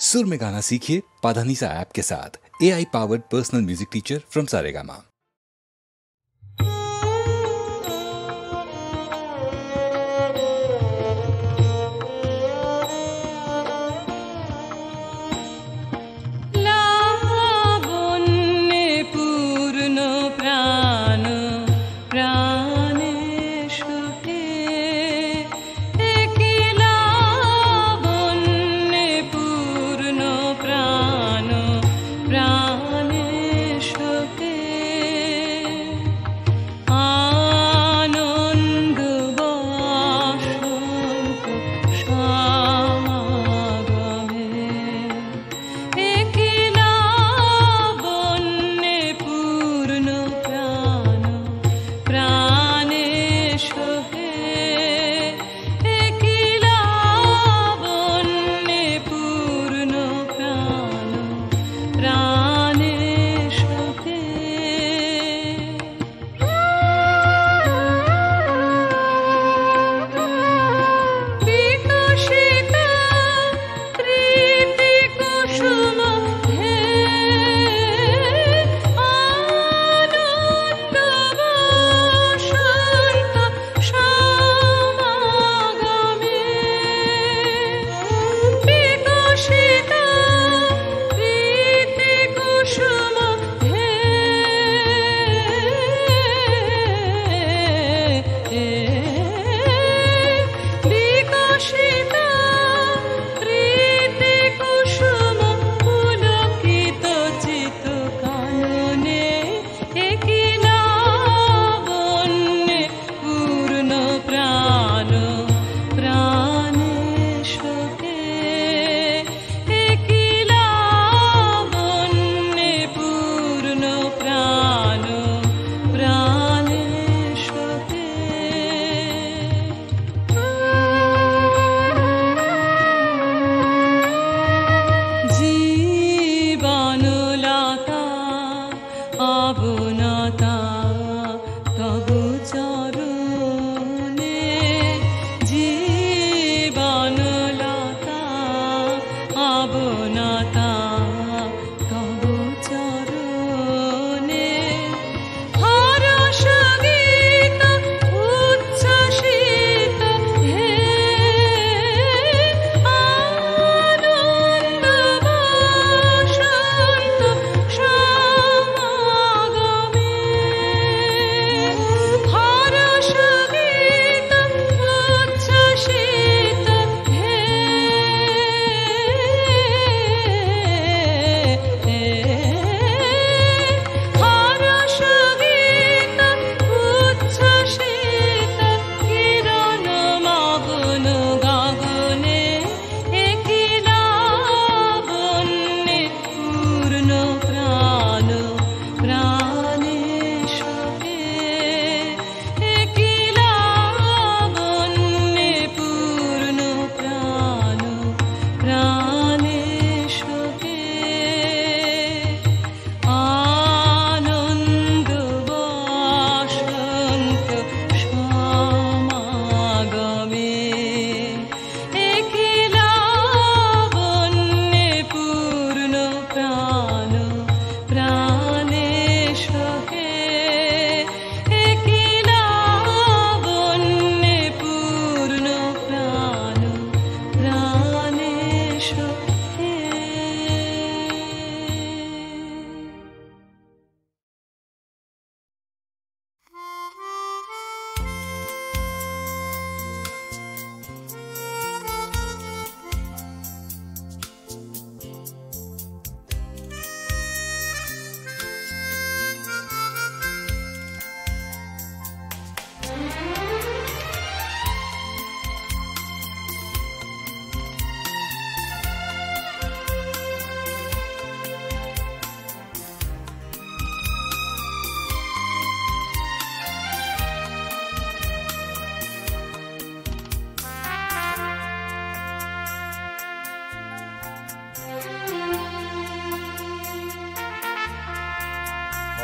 सुर में गाना सीखिए पाधानीसा ऐप के साथ। AI powered personal music teacher from Saregama.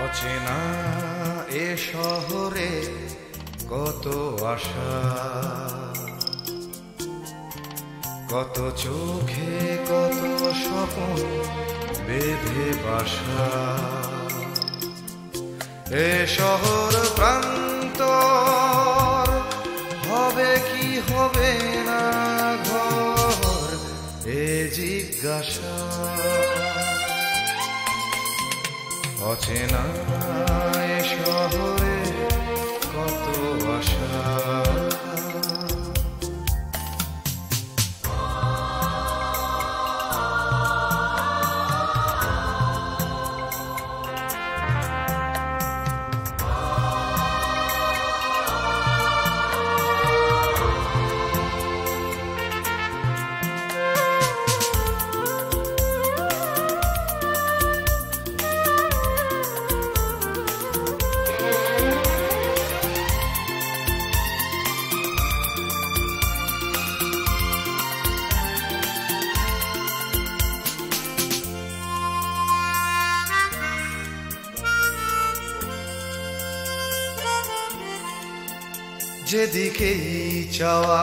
অচেনা এ শহরে কত আশা, কত চোখে কত স্বপন বেঁধে বাসা। এ শহর প্রান্তর হবে কি হবে না ঘর, এ জিজ্ঞাসা। অচেনা এ শহরে কত আশা। যেদিকেই চাওয়া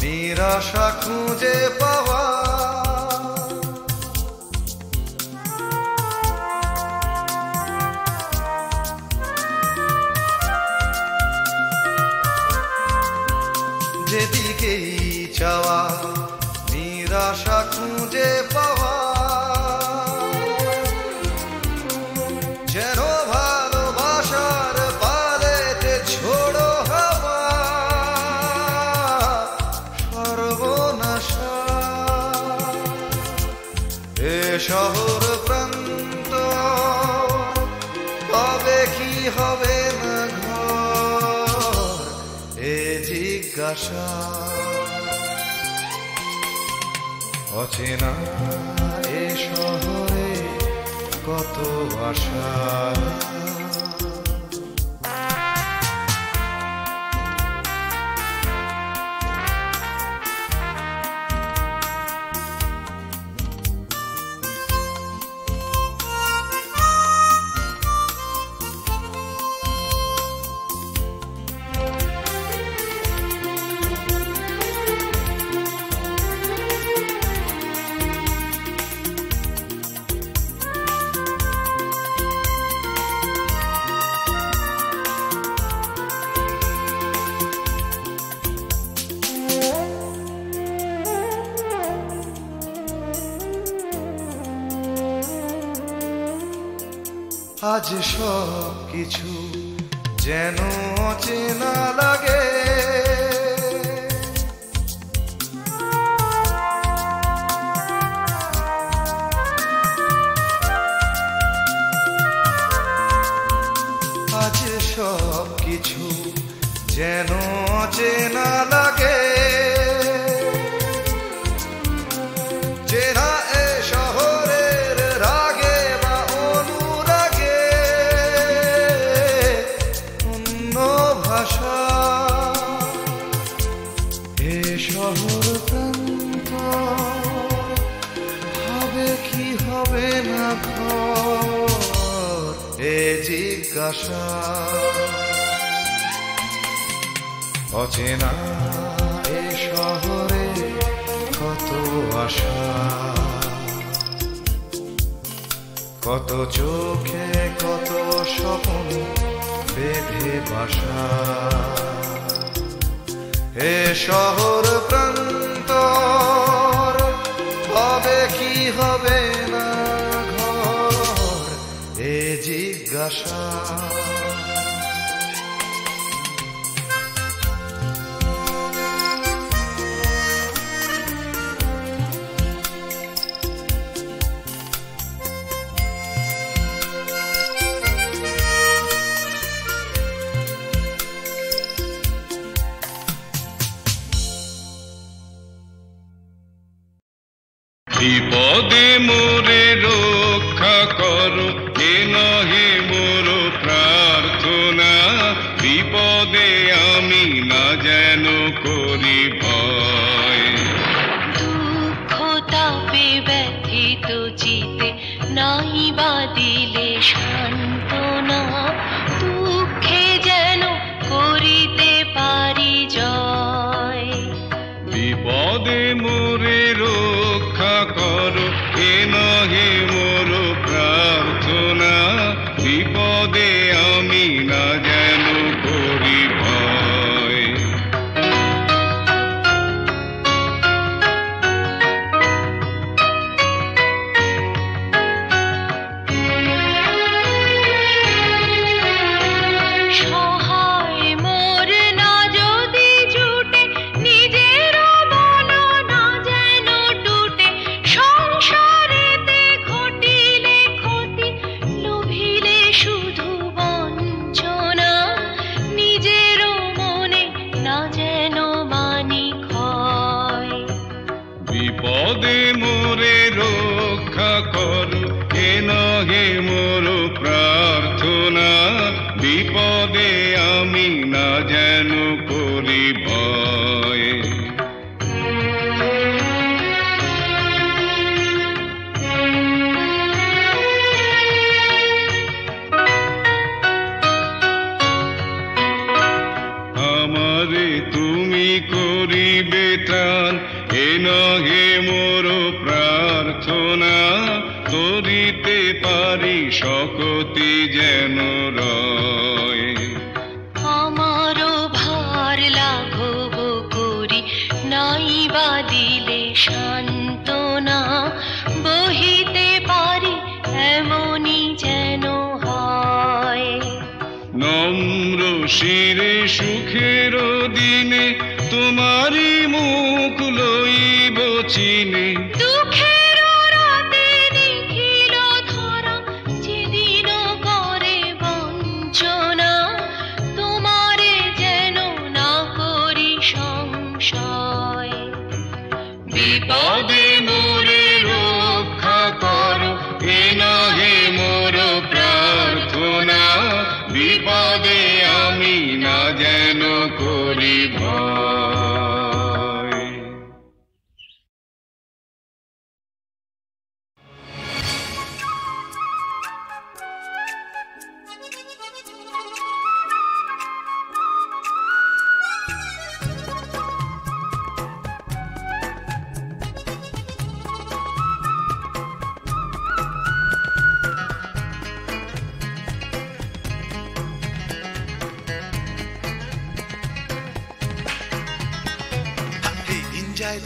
নিরাশা খুঁজে পাওয়া, যেদিকেই চাওয়া নিরাশা খুঁজে পাওয়া। যেন ভালোবাসার পালেতে ছোড়ো হাওয়া সর্বনাশা। এ শহর প্রান্ত কবে কি হবে না ঘর, এ জিজ্ঞাসা। অচেনা এ শহরে কত আশা। আজ সব কিছু যেন অচেনা লাগে। আজ সব কিছু যেন অচেনা লাগে। চেনা এ শহরের রাগে বা অনুরাগে অন্য ভাষা। এ শহর প্রান্ত হবে কি হবে না ঘর, এ জিজ্ঞাসা। অচেনা এ শহরে কত আশা। কত চোখে কত স্বপ্ন বেঁধে বাসা। এ শহর প্রান্তর হবে কি হবে না ঘর, এ জিজ্ঞাসা। বিপদে মোরে রক্ষা করো, এ নহে মোর প্রার্থনা। বিপদে আমি না যেন করি ভয়। দুঃখ তাপে ব্যথিত চিতে নাই বা দিলে সান্ত্বনা। দুঃখে যেন করিতে পারি জয়। বিপদে মোরে রক্ষা করো, এ এ নহে মোর প্রার্থনা, বিপদে আমি না যেন করি ভয়। সহায় মোর না যদি জুটে, নিজের মন না যেন টুটে, সংসারেতে ঘটিলে ক্ষতি, লোভিলে শুধু বঞ্চনা, নিজের মনে না যেন মানি ক্ষয়। বিপদে মোরে রক্ষা করো, এ নহে মোর প্রার্থনা, বিপদে আমি না যেন করি ভয়। আমারে তুমি করিবে ত্রাণ, এ নহে মোর প্রার্থনা, করিতে পারি শকতি যেন রয়। আমারও ভার লাঘব করি, নাই বা দিলে সান্ত্বনা, বহিতে পারি এমনই যেন হয়। নম্র শিরে সুখের দিনে তোমারি মুখ লইব চিনে, দুঃখের রাতে নিখিল ধরা, যেদিন করে বঞ্চনা, তোমারে যেন না করি সংশয়। বিপদে মোরে রক্ষা করো, এ নহে মোর প্রার্থনা, বিপদে আমি না যেন করি ভয়।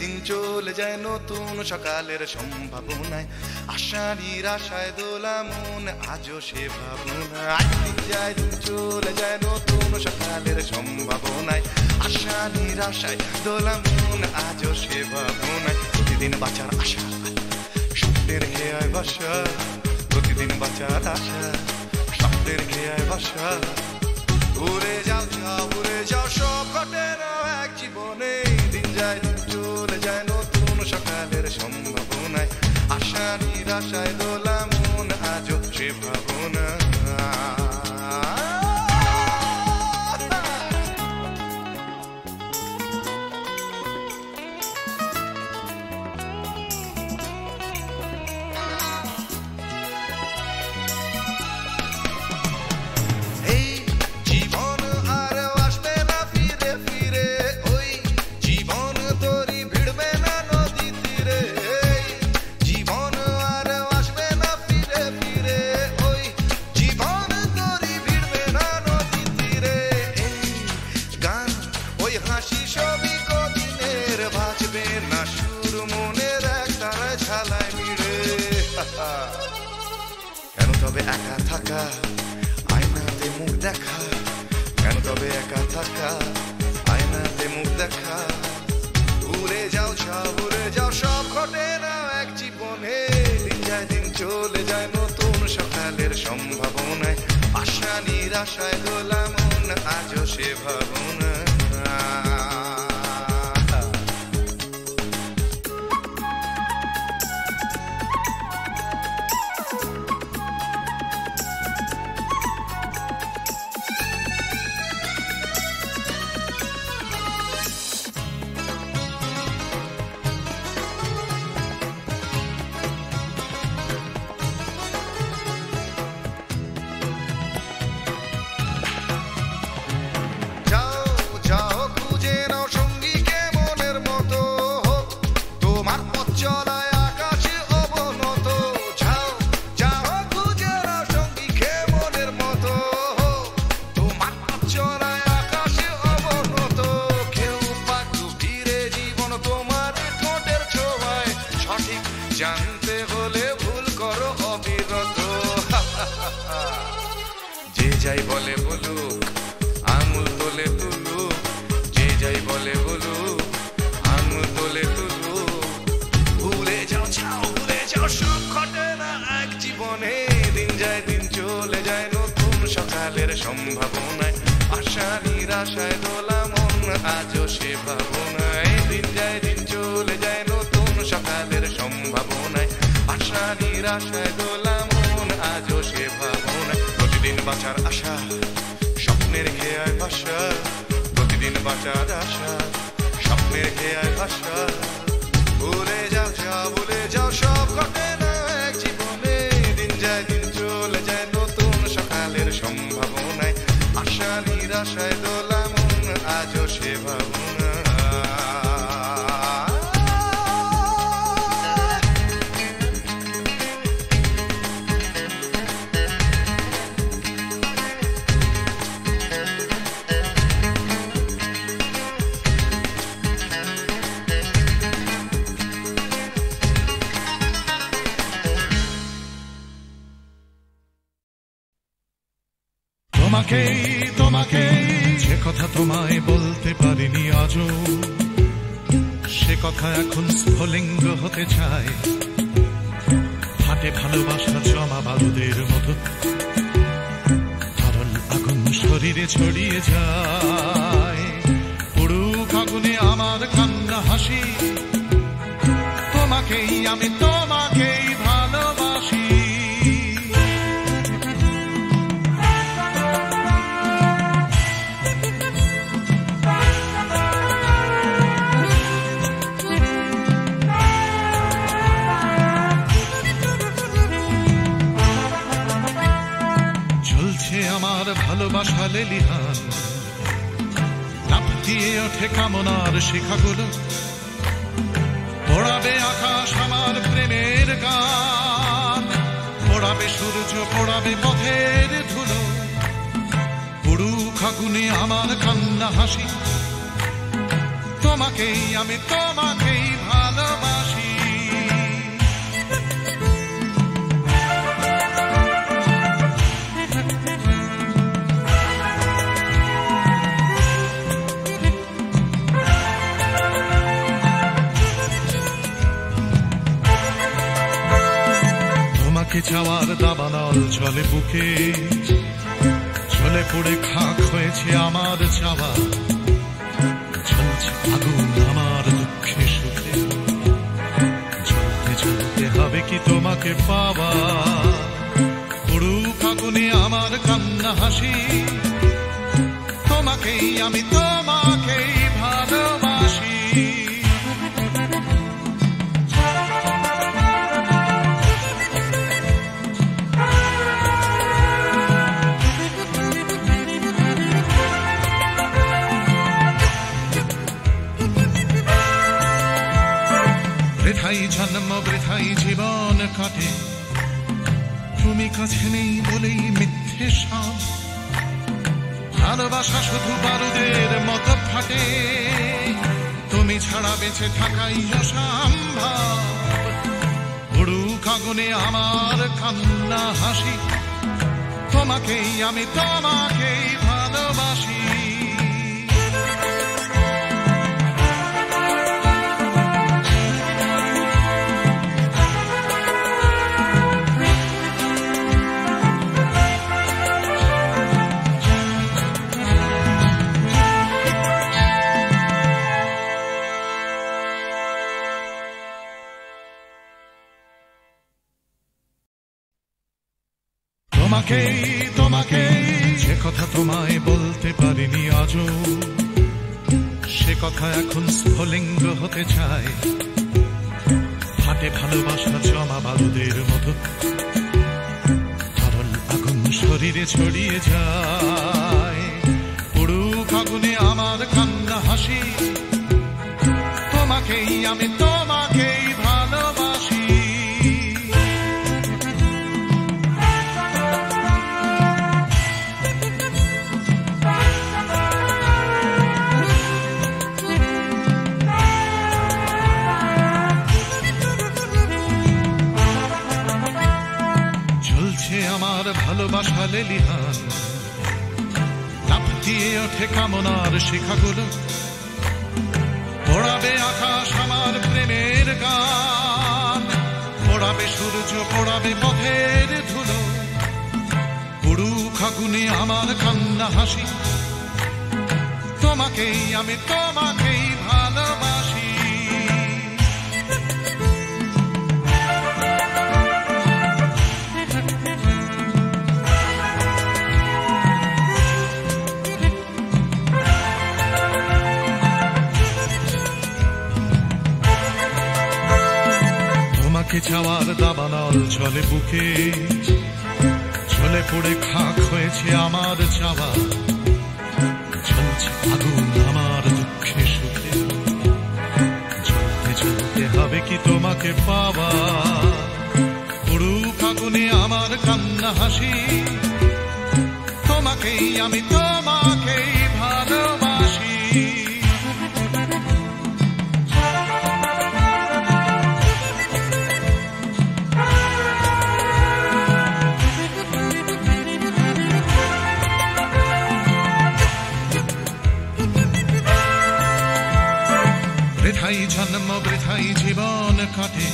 দিন চলে যায় নতুন সকালের সম্ভাবনায়, আশা নিরাশায় দোলা মন আজও সে ভাবনায়। দিন যায় দিন চলে যায় নতুন সকালের সম্ভাবনায়, আশা নিরাশায় দোলা মন আজও সে ভাবনায়। প্রতিদিন বাঁচার আশা স্বপ্নের খেয়ায় বাসা, প্রতিদিন বাঁচার আশা স্বপ্নের খেয়ায় বাসা। উড়ে যাও যাও উড়ে যাও, সব ঘটে না এক জীবনে। দিন যায় দিন চলে যায় নতুন সকালের সম্ভাবনায়, আশা নিরাশায় দোলা মন আজও সে ভাবনা। কেন তবে একা থাকা আয়নাতে মুখ দেখা, কেন তবে একা থাকা আয়নাতে মুখ দেখা। উড়ে যাও যাও উড়ে যাও, সব ঘটে না এক জীবনে। দিন যায় দিন চলে যায় নতুন সকালের সম্ভাবনায়, আশা নিরাশায় দোলা মন আজও সে ভাবনা। জানতে হলে ভুল করো অবিরত। যে যাই বলে বলুক আঙুল তোলে তুলুক, যে যাই বলে বলুক আঙুল তোলে তুলুক। ভুলে যাও ছাও ভুলে যাও সব ঘটে না এক জীবনে। দিন যায় দিন চলে যায় নতুন সকালের সম্ভাবনায়। আশা নিরাশায় দোলা মন আজও সে ভাবনায়। দিন যায় দিন চলে যায় নতুন সকালের সম্ভাবনায়। আশা নিরাশায় দোলা মন আজও সে ভাবনায়। প্রতিদিন বাঁচার আশা স্বপ্নের খেয়ায় ভাষা, প্রতিদিন বাঁচার আশা স্বপ্নের খেয়ায় ভাষা। ভুলে যাও যাও ভুলে যাও সব ঘটে না এক জীবনে। দিন যায় দিন চলে যায় নতুন সকালের সম্ভাবনায়। আশা নিরাশায় দোলা মন আজও সে ভাবনা। তোমাকেই তোমাকেই যে কথা তোমায় বলতে পারিনি আজও, সে কথা এখন স্ফুলিঙ্গ হতে চায়। হাতে ভালোবাসা জমা বারুদের মতো তরল আগুন শরীরে ছড়িয়ে যায়। পুড়ুক আগুনে আমার কান্না হাসি, তোমাকেই আমি তোমাকেই ভালোবাসি। আমার ভালোবাসা লেলিহান, লাফ দিয়ে ওঠে কামনার শিখাগুলো। পোড়াবে আকাশ আমার প্রেমের গান, পোড়াবে সূর্য পোড়াবে পথের ধুলো। পুড়ুক আগুনে আমার কান্না হাসি, তোমাকেই আমি তোমাকেই ভালোবাসি। চাওয়ার দাবানল চলে বুকে, চলে পড়ে খাক হয়েছে আমার চাওয়া। চলছে আগুন আমার দুঃখে সুখে, চলতে চলতে হবে কি তোমাকে পাওয়া। পুড়ুক আগুনে আমার কান্না হাসি, তোমাকেই আমি তোমাকেই ভালোবাসি। বৃথাই জন্ম বৃথাই জীবন কাটে, তুমি কাছে নেই বলেই মিথ্যে সব। ভালোবাসা শুধু বারুদের মতো ফাটে, তুমি ছাড়া বেঁচে থাকাই অসম্ভব। পুড়ুক আগুনে আমার কান্না হাসি, তোমাকেই আমি তোমাকেই ভালোবাসি। তোমাকেই তোমাকেই যে কথা তোমায় বলতে পারিনি আজও, সে কথা এখন স্ফুলিঙ্গ হতে চায়। হাতে ভালোবাসা জমা বারুদের মতো তরল আগুন শরীরে ছড়িয়ে যায়। পুড়ুক আগুনে আমার কান্না হাসি, তোমাকেই আমি তোমাকেই ভালোবাসি। ভালোবাসা লেলিহান, লাফ দিয়ে ওঠে কামনার শিখাগুলো, পোড়াবে আকাশ আমার প্রেমের গান, পোড়াবে সূর্য, পোড়াবে পথের ধুলো, পুরুষ আগুনে আমার কান্না হাসি, তোমাকেই আমি তোমাকেই ভালোবাসি। তোমাকে চাওয়ার দাবানল চলে বুকে, চলে পড়ে খাক হয়েছে আমার চাওয়া, চলছে আগুন আমার দুঃখে সুখে, চলতে চলতে হবে কি তোমাকে পাওয়া, পুরুষ আগুনে আমার কান্না হাসি, তোমাকেই আমি তোমাকেই ভালোবাসি। বৃথাই জন্ম বৃথাই জীবন কাটে,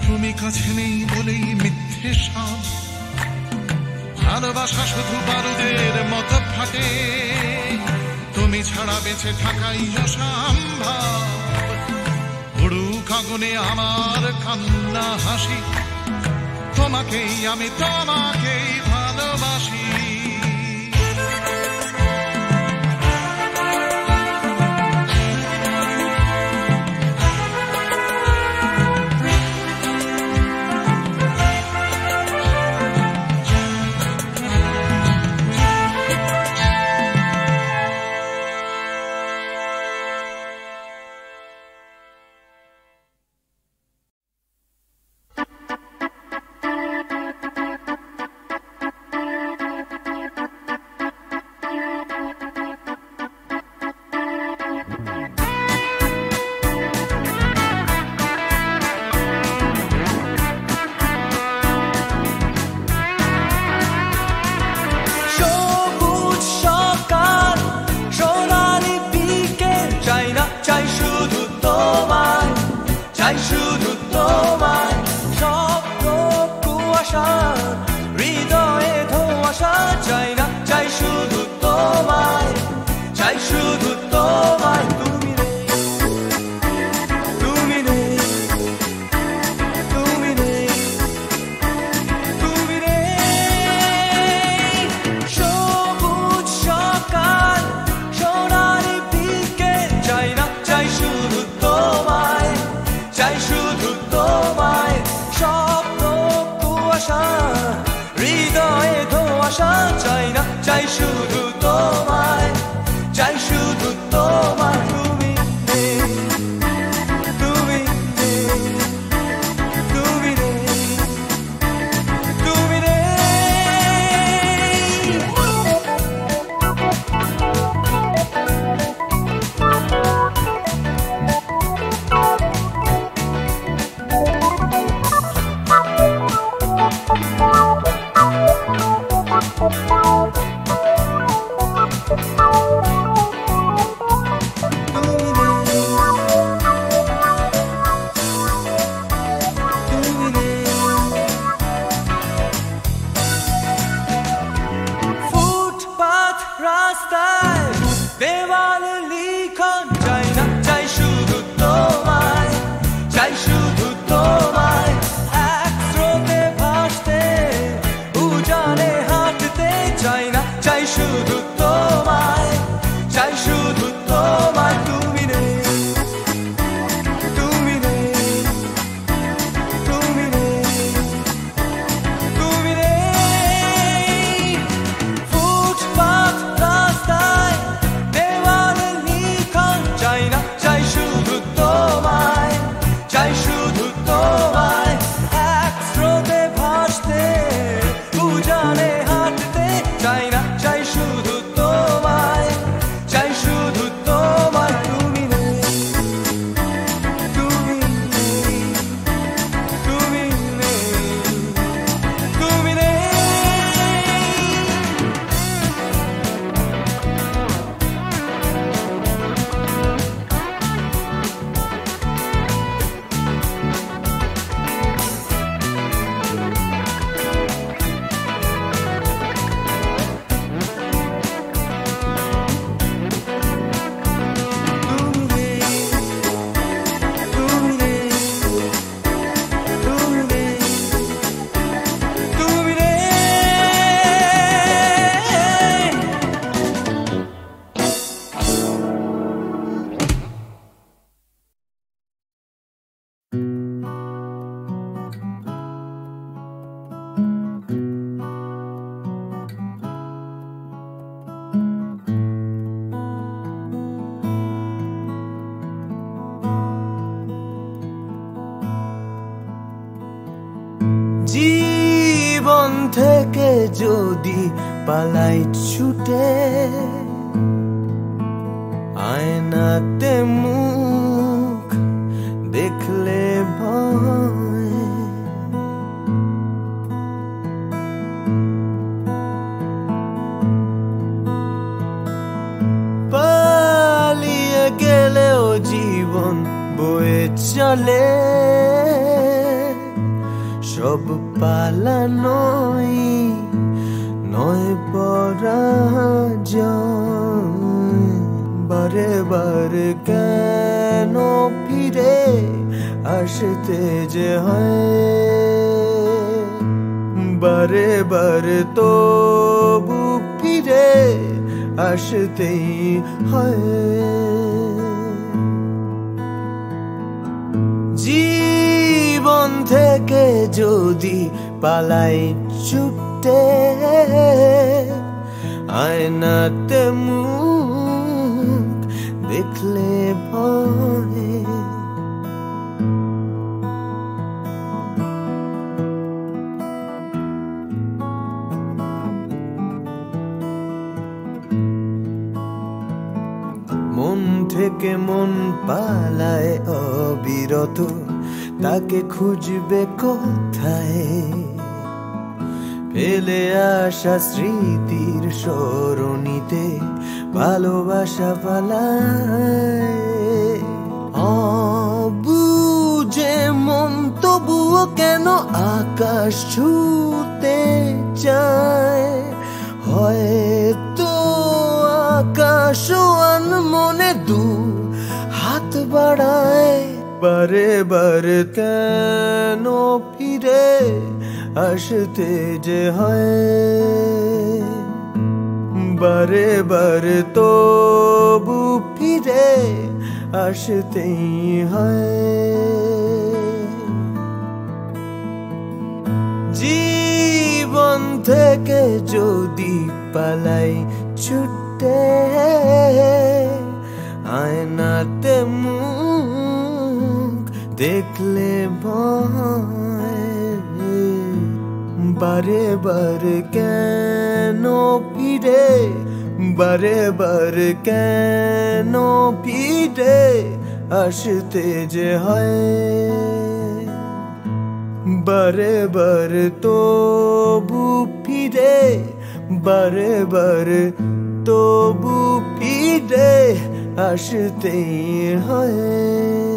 তুমি কাছে নেই বলেই মিথ্যে সব, ভালোবাসা শুধু বারুদের মতো ফাটে, তুমি ছাড়া বেঁচে থাকাই অসম্ভব, পুরুষ আগুনে আমার কান্না হাসি, তোমাকেই আমি তোমাকেই ভালোবাসি। জীবন থেকে যদি পালাই ছুটে, আয়নাতে মুখ দেখলে ভয়, পালিয়ে গেলেও জীবন বয়ে চলে, সব পালানোই নয় পরাজয়। বারে বারে কেন ফিরে আসতে যে হয়, বারে বারে তবু ফিরে আসতেই হয়। জীবন থেকে যদি পালাই ছুটে, আয়নাতে মুখ দেখলে ভয়, মন থেকে মন পালায় অবিরত, তাকে খুঁজবে কোথায়? ফেলে আসা স্মৃতির সরণিতে ভালোবাসা পালায়। অবুঝে মন তবুও কেন আকাশ ছুতে চায়, হয়তো আকাশ মনে দু হাত বাড়ায়। বারে বারে কেন ফিরে আসতে যে হয়, বারে বারে তবু ফিরে আসতেই হয়। জীবন থেকে যদি পালাই ছুটে, আয়নাতে মুখ দেখলে ভয়, বারে বারে কেন ফিরে, বারে বারে কেন ফিরে আসতে যে হয়, বারে বারে তবু ফিরে, বারে বারে তবু ফিরে আসতেই হয়।